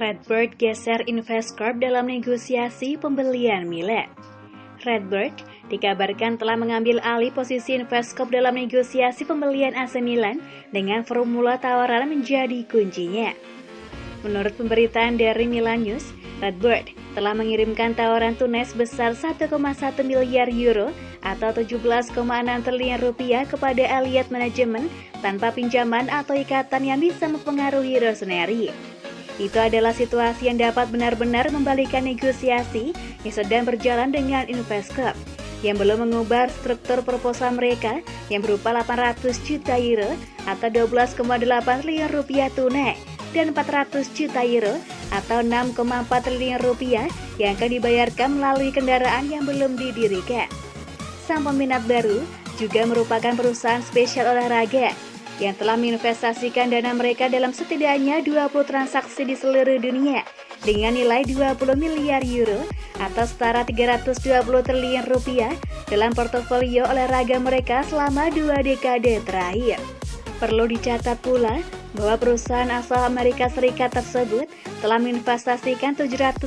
Redbird geser Investcorp dalam negosiasi pembelian Milan. Redbird dikabarkan telah mengambil alih posisi Investcorp dalam negosiasi pembelian AC Milan dengan formula tawaran menjadi kuncinya. Menurut pemberitaan dari Milan News, Redbird telah mengirimkan tawaran tunai sebesar 1,1 miliar euro atau 17,6 triliun rupiah kepada Elliott Management tanpa pinjaman atau ikatan yang bisa mempengaruhi Rossoneri. Itu adalah situasi yang dapat benar-benar membalikkan negosiasi yang sedang berjalan dengan Investcorp, yang belum mengubah struktur proposal mereka yang berupa 800 juta euro atau 12,8 triliun rupiah tunai dan 400 juta euro atau 6,4 triliun rupiah yang akan dibayarkan melalui kendaraan yang belum didirikan. Sang peminat baru juga merupakan perusahaan spesial olahraga yang telah menginvestasikan dana mereka dalam setidaknya 20 transaksi di seluruh dunia dengan nilai 20 miliar euro atau setara 320 triliun rupiah dalam portofolio olahraga mereka selama 2 dekade terakhir. Perlu dicatat pula bahwa perusahaan asal Amerika Serikat tersebut telah menginvestasikan 780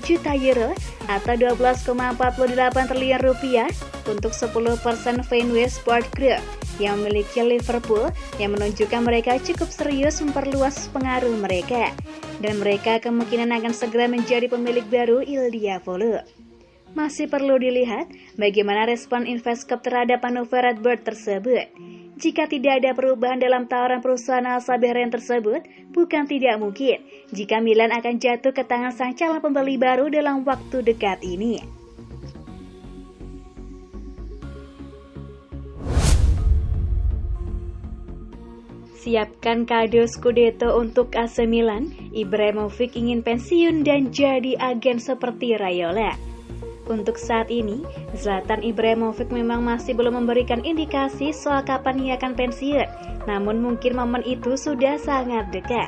juta euro atau 12,48 triliun rupiah untuk 10% Fenway Sport Group yang memiliki Liverpool, yang menunjukkan mereka cukup serius memperluas pengaruh mereka, dan mereka kemungkinan akan segera menjadi pemilik baru Il Diavolo. Masih perlu dilihat bagaimana respon Investcorp terhadap manuver Redbird tersebut. Jika tidak ada perubahan dalam tawaran perusahaan asal Bahrain tersebut, bukan tidak mungkin jika Milan akan jatuh ke tangan sang calon pembeli baru dalam waktu dekat ini. Siapkan kado Scudetto untuk AC Milan, Ibrahimovic ingin pensiun dan jadi agen seperti Raiola. Untuk saat ini, Zlatan Ibrahimovic memang masih belum memberikan indikasi soal kapan ia akan pensiun, namun mungkin momen itu sudah sangat dekat.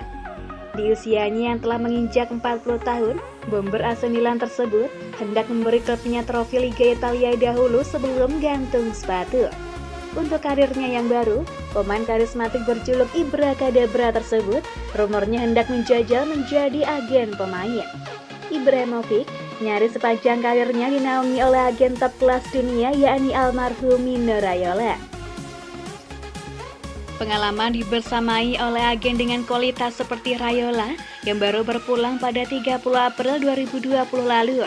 Di usianya yang telah menginjak 40 tahun, bomber AC Milan tersebut hendak memberi klubnya trofi Liga Italia dahulu sebelum gantung sepatu. Untuk karirnya yang baru, pemain karismatik berjuluk Ibra Kadabra tersebut rumornya hendak menjajal menjadi agen pemain. Ibrahimovic nyaris sepanjang karirnya dinaungi oleh agen top kelas dunia, yakni almarhum Mino Raiola. Pengalaman dibersamai oleh agen dengan kualitas seperti Raiola yang baru berpulang pada 30 April 2020 lalu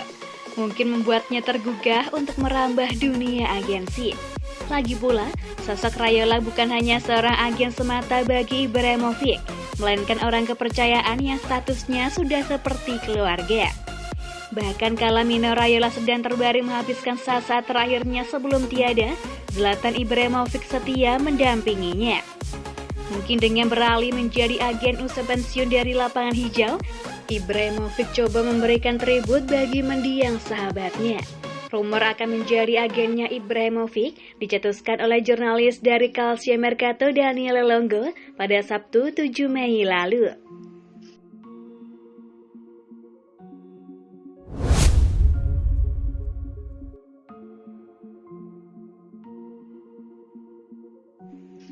mungkin membuatnya tergugah untuk merambah dunia agensi. Lagi pula, sosok Raiola bukan hanya seorang agen semata bagi Ibrahimovic, melainkan orang kepercayaan yang statusnya sudah seperti keluarga. Bahkan kala Mino Raiola sedang terbaring menghabiskan saat-saat terakhirnya sebelum tiada, Zlatan Ibrahimovic setia mendampinginya. Mungkin dengan beralih menjadi agen usai pensiun dari lapangan hijau, Ibrahimovic coba memberikan tribut bagi mendiang sahabatnya. Rumor akan menjadi agennya Ibrahimovic dicetuskan oleh jurnalis dari Calcio Mercato Daniele Longo pada Sabtu 7 Mei lalu.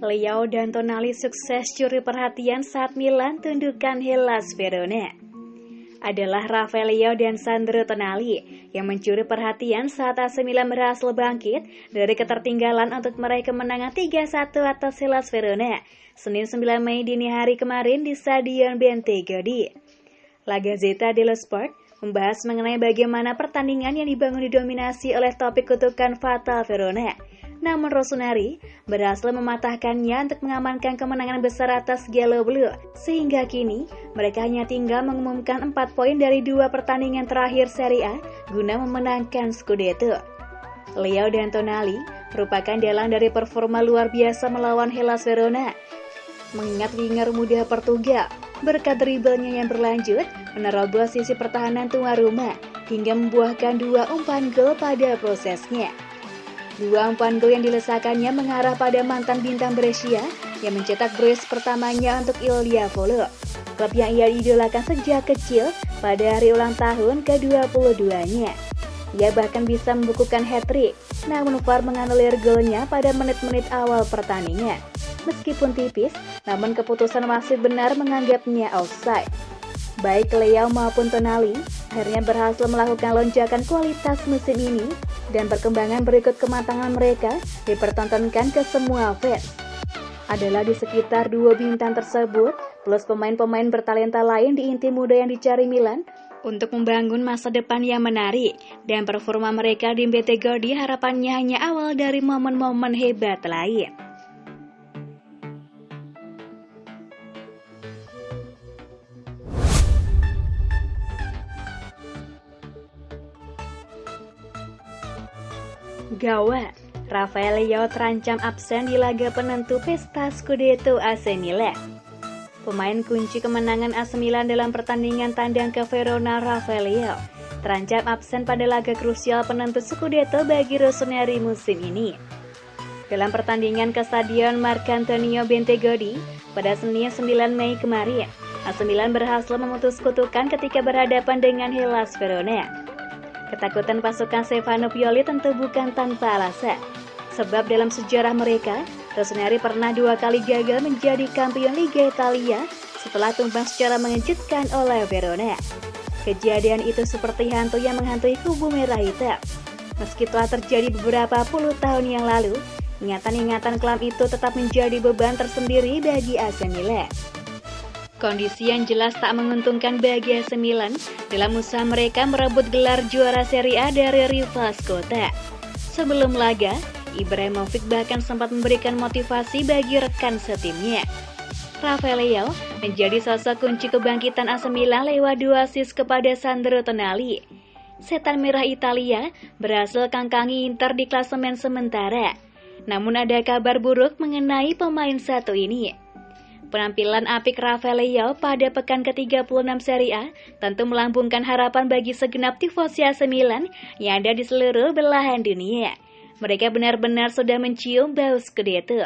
Leao dan Tonali sukses curi perhatian saat Milan tundukkan Hellas Verona. Adalah Rafael Leao dan Sandro Tonali yang mencuri perhatian saat AC Milan berhasil bangkit dari ketertinggalan untuk meraih kemenangan 3-1 atas Hellas Verona Senin 9 Mei dini hari kemarin di Stadion Bentegodi. La Gazzetta dello Sport membahas mengenai bagaimana pertandingan yang dibangun didominasi oleh topik kutukan fatal Verona. Namun Rossoneri berhasil mematahkannya untuk mengamankan kemenangan besar atas Gialloblù, sehingga kini mereka hanya tinggal mengumumkan 4 poin dari 2 pertandingan terakhir Serie A guna memenangkan Scudetto. Leao dan Tonali merupakan dalang dari performa luar biasa melawan Hellas Verona. Mengingat winger muda Portugal, berkat dribblenya yang berlanjut, menerobos sisi pertahanan tuan rumah hingga membuahkan 2 umpan gol pada prosesnya. 2 umpan gol yang dilesakannya mengarah pada mantan bintang Brescia yang mencetak brace pertamanya untuk Il Diavolo, klub yang ia idolakan sejak kecil pada hari ulang tahun ke-22-nya. Ia bahkan bisa membukukan hat-trick, namun VAR menganulir golnya pada menit-menit awal pertandingan. Meskipun tipis, namun keputusan wasit benar menganggapnya offside. Baik Leao maupun Tonali akhirnya berhasil melakukan lonjakan kualitas musim ini dan perkembangan berikut kematangan mereka dipertontonkan ke semua fans. Adalah di sekitar dua bintang tersebut plus pemain-pemain bertalenta lain di inti muda yang dicari Milan untuk membangun masa depan yang menarik, dan performa mereka di Bentegodi harapannya hanya awal dari momen-momen hebat lain. Gawat, Rafael Leao terancam absen di laga penentu pesta Scudetto AC Milan. Pemain kunci kemenangan AC Milan dalam pertandingan tandang ke Verona, Rafael Leao, terancam absen pada laga krusial penentu Scudetto bagi rossoneri musim ini. Dalam pertandingan ke Stadion Marcantonio Bentegodi pada Senin 9 Mei kemarin, AC Milan berhasil memutus kutukan ketika berhadapan dengan Hellas Verona. Ketakutan pasukan Stefano Pioli tentu bukan tanpa alasan, sebab dalam sejarah mereka, rossoneri pernah 2 kali gagal menjadi kampion Liga Italia setelah tumbang secara mengejutkan oleh Verona. Kejadian itu seperti hantu yang menghantui kubu merah hitam. Meski telah terjadi beberapa puluh tahun yang lalu, ingatan-ingatan kelam itu tetap menjadi beban tersendiri bagi AC Milan. Kondisi yang jelas tak menguntungkan bagi AC Milan dalam usaha mereka merebut gelar juara Serie A dari rival kota. Sebelum laga, Ibrahimovic bahkan sempat memberikan motivasi bagi rekan setimnya. Rafael Leao menjadi sosok kunci kebangkitan AC Milan lewat 2 assist kepada Sandro Tonali. Setan Merah Italia berhasil kangkangi Inter di klasemen sementara. Namun ada kabar buruk mengenai pemain satu ini. Penampilan apik Rafael Leao pada pekan ke-36 Serie A tentu melambungkan harapan bagi segenap tifosi AC Milan yang ada di seluruh belahan dunia. Mereka benar-benar sudah mencium bau Scudetto.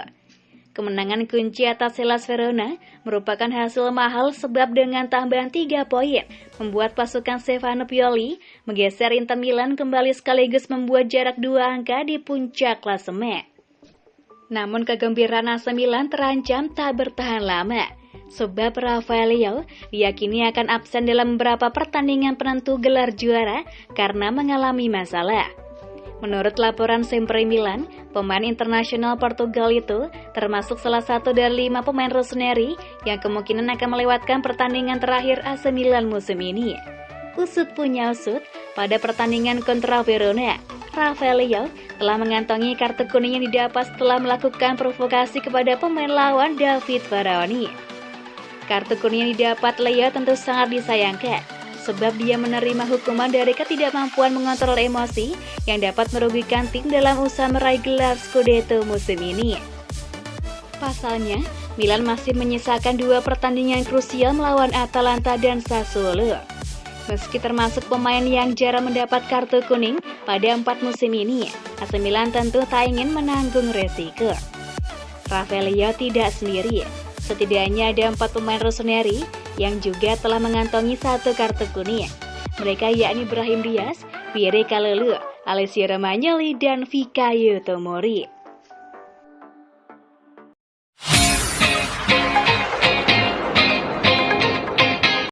Kemenangan kunci atas Hellas Verona merupakan hasil mahal sebab dengan tambahan 3 poin membuat pasukan Stefano Pioli menggeser Inter Milan kembali sekaligus membuat jarak 2 angka di puncak klasemen. Namun kegembiraan AC Milan terancam tak bertahan lama, sebab Rafael Leao diyakini akan absen dalam beberapa pertandingan penentu gelar juara karena mengalami masalah. Menurut laporan Sempre Milan, pemain internasional Portugal itu termasuk salah satu dari 5 pemain rossoneri yang kemungkinan akan melewatkan pertandingan terakhir AC Milan musim ini. Usut punya usut, pada pertandingan kontra Verona, Rafael Leao telah mengantongi kartu kuning yang didapat setelah melakukan provokasi kepada pemain lawan David Faraoni. Kartu kuning yang didapat Leao tentu sangat disayangkan, sebab dia menerima hukuman dari ketidakmampuan mengontrol emosi yang dapat merugikan tim dalam usaha meraih gelar Scudetto musim ini. Pasalnya, Milan masih menyisakan 2 pertandingan krusial melawan Atalanta dan Sassuolo. Meski termasuk pemain yang jarang mendapat kartu kuning pada 4 musim ini, AC Milan tentu tak ingin menanggung resiko. Rafael Leao tidak sendiri, setidaknya ada 4 pemain rossoneri yang juga telah mengantongi 1 kartu kuning. Mereka yakni Brahim Diaz, Pierre Kalulu, Alessio Romagnoli, dan Fikayo Tomori.